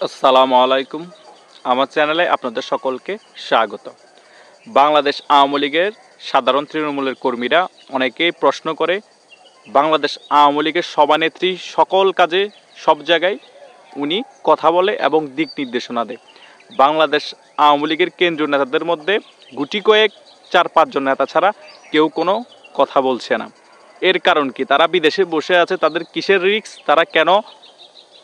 আসসালামু আলাইকুম। আমার চ্যানেলে আপনাদের সকলকে স্বাগত। বাংলাদেশ আওয়ামী লীগের সাধারণ তৃণমূলের কর্মীরা অনেকেই প্রশ্ন করে, বাংলাদেশ আওয়ামী লীগের সভানেত্রী সকল কাজে সব জায়গায় উনি কথা বলে এবং দিক নির্দেশনা দেয়। বাংলাদেশ আওয়ামী লীগের কেন্দ্রীয় নেতাদের মধ্যে গুটি কয়েক 4-5 জন নেতা ছাড়া কেউ কোনো কথা বলছে না। এর কারণ কি? তারা বিদেশে বসে আছে, তাদের কিসের রিস্ক? তারা কেন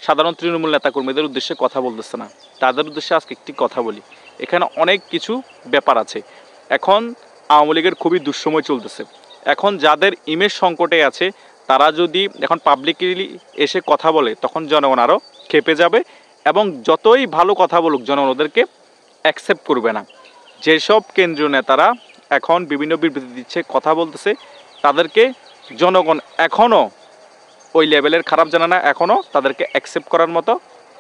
সাধারণ তৃণমূল নেতাকর্মীদের উদ্দেশ্যে কথা বলতেছে না? তাদের উদ্দেশ্যে আজকে একটি কথা বলি। এখানে অনেক কিছু ব্যাপার আছে। এখন আওয়ামী লীগের খুবই দুঃসময় চলতেছে। এখন যাদের ইমেজ সংকটে আছে তারা যদি এখন পাবলিকলি এসে কথা বলে, তখন জনগণ আরও খেপে যাবে এবং যতই ভালো কথা বলুক জনগণ ওদেরকে অ্যাকসেপ্ট করবে না। যেসব কেন্দ্রীয় নেতারা এখন বিভিন্ন বিবৃতি দিচ্ছে, কথা বলতেছে, তাদেরকে জনগণ এখনও ওই লেভেলের খারাপ জানে না, এখনও তাদেরকে অ্যাকসেপ্ট করার মতো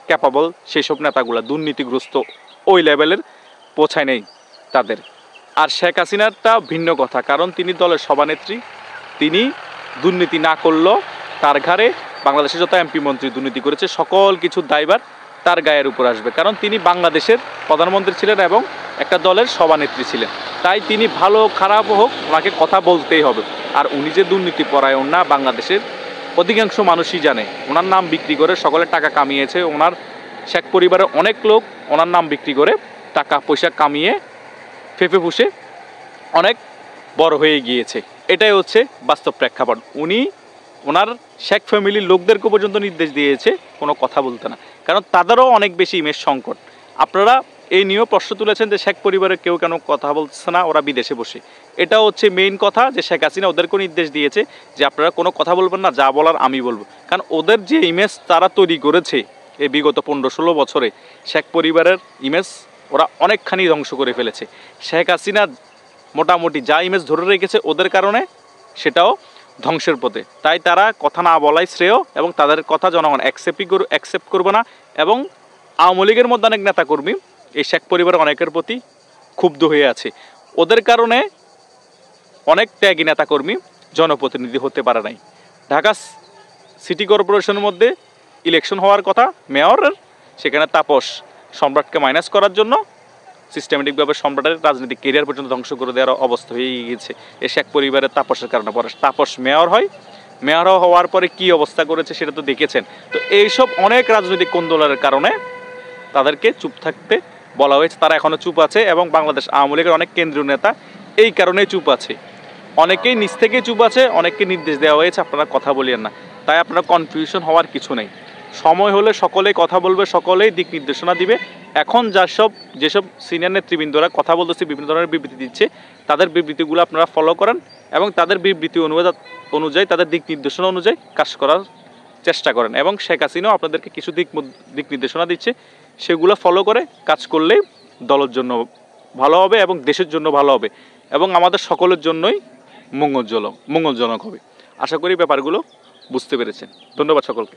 ক্যাপাবল সেই সব নেতাগুলো দুর্নীতিগ্রস্ত ওই লেভেলের পৌঁছায় নেই তাদের। আর শেখ হাসিনারটা ভিন্ন কথা, কারণ তিনি দলের সভানেত্রী। তিনি দুর্নীতি না করলেও তার ঘাড়ে বাংলাদেশের যত এমপি মন্ত্রী দুর্নীতি করেছে সকল কিছুর দায়ভার তার গায়ের উপর আসবে, কারণ তিনি বাংলাদেশের প্রধানমন্ত্রী ছিলেন এবং একটা দলের সভানেত্রী ছিলেন। তাই তিনি ভালো খারাপ হোক ওনাকে কথা বলতেই হবে। আর উনি যে দুর্নীতি পরায়ণ না, বাংলাদেশের অধিকাংশ মানুষই জানে। ওনার নাম বিক্রি করে সকলের টাকা কামিয়েছে। ওনার শেখ পরিবারের অনেক লোক ওনার নাম বিক্রি করে টাকা পয়সা কামিয়ে ফেঁপে ফুসে অনেক বড় হয়ে গিয়েছে। এটাই হচ্ছে বাস্তব প্রেক্ষাপট। উনি ওনার শেখ ফ্যামিলির লোকদেরকে পর্যন্ত নির্দেশ দিয়েছে কোনো কথা বলতে না, কারণ তাদেরও অনেক বেশি ইমেজ সংকট। আপনারা এই নিয়েও প্রশ্ন তুলেছেন যে শেখ পরিবারের কেউ কেন কথা বলছে না, ওরা বিদেশে বসে। এটা হচ্ছে মেইন কথা, যে শেখ হাসিনা ওদেরকেও নির্দেশ দিয়েছে যে আপনারা কোনো কথা বলবেন না, যা বলার আমি বলবো। কারণ ওদের যে ইমেজ তারা তৈরি করেছে এই বিগত 15-16 বছরে, শেখ পরিবারের ইমেজ ওরা অনেকখানি ধ্বংস করে ফেলেছে। শেখ হাসিনা মোটামুটি যা ইমেজ ধরে রেখেছে ওদের কারণে সেটাও ধ্বংসের পথে। তাই তারা কথা না বলাই শ্রেয় এবং তাদের কথা জনগণ অ্যাকসেপ্ট করবে না। এবং আওয়ামী লীগের মধ্যে অনেক নেতাকর্মী এই শেখ পরিবারের অনেকের প্রতি ক্ষুব্ধ হয়ে আছে। ওদের কারণে অনেক ত্যাগী নেতাকর্মী জনপ্রতিনিধি হতে পারে নাই। ঢাকা সিটি কর্পোরেশনের মধ্যে ইলেকশন হওয়ার কথা মেয়রের, সেখানে তাপস সম্রাটকে মাইনাস করার জন্য সিস্টেমেটিকভাবে সম্রাটের রাজনৈতিক কেরিয়ার পর্যন্ত ধ্বংস করে দেওয়ার অবস্থা হয়ে গিয়েছে এই শেখ পরিবারের তাপসের কারণে। পরে তাপস মেয়র হয়, মেয়র হওয়ার পরে কী অবস্থা করেছে সেটা তো দেখেছেন। তো এইসব অনেক রাজনৈতিক কোন্দলের কারণে তাদেরকে চুপ থাকতে বলা হয়েছে। তারা এখনও চুপ আছে এবং বাংলাদেশ আওয়ামী লীগের অনেক কেন্দ্রীয় নেতা এই কারণেই চুপ আছে। অনেকেই নিজ থেকেই চুপ আছে, অনেককে নির্দেশ দেওয়া হয়েছে আপনারা কথা বলিয়েন না। তাই আপনারা কনফিউশন হওয়ার কিছু নেই। সময় হলে সকলেই কথা বলবে, সকলেই দিক নির্দেশনা দিবে। এখন যেসব সিনিয়র নেতৃবৃন্দরা কথা বলতেছে, বিভিন্ন ধরনের বিবৃতি দিচ্ছে, তাদের বিবৃতিগুলো আপনারা ফলো করেন এবং তাদের বিবৃতি অনুযায়ী তাদের দিক নির্দেশনা অনুযায়ী কাজ করার চেষ্টা করেন। এবং শেখ হাসিনাও আপনাদেরকে কিছু দিক নির্দেশনা দিচ্ছে, সেগুলো ফলো করে কাজ করলেই দলের জন্য ভালো হবে এবং দেশের জন্য ভালো হবে এবং আমাদের সকলের জন্যই মঙ্গলজনক হবে। আশা করি ব্যাপারগুলো বুঝতে পেরেছেন। ধন্যবাদ সকলকে।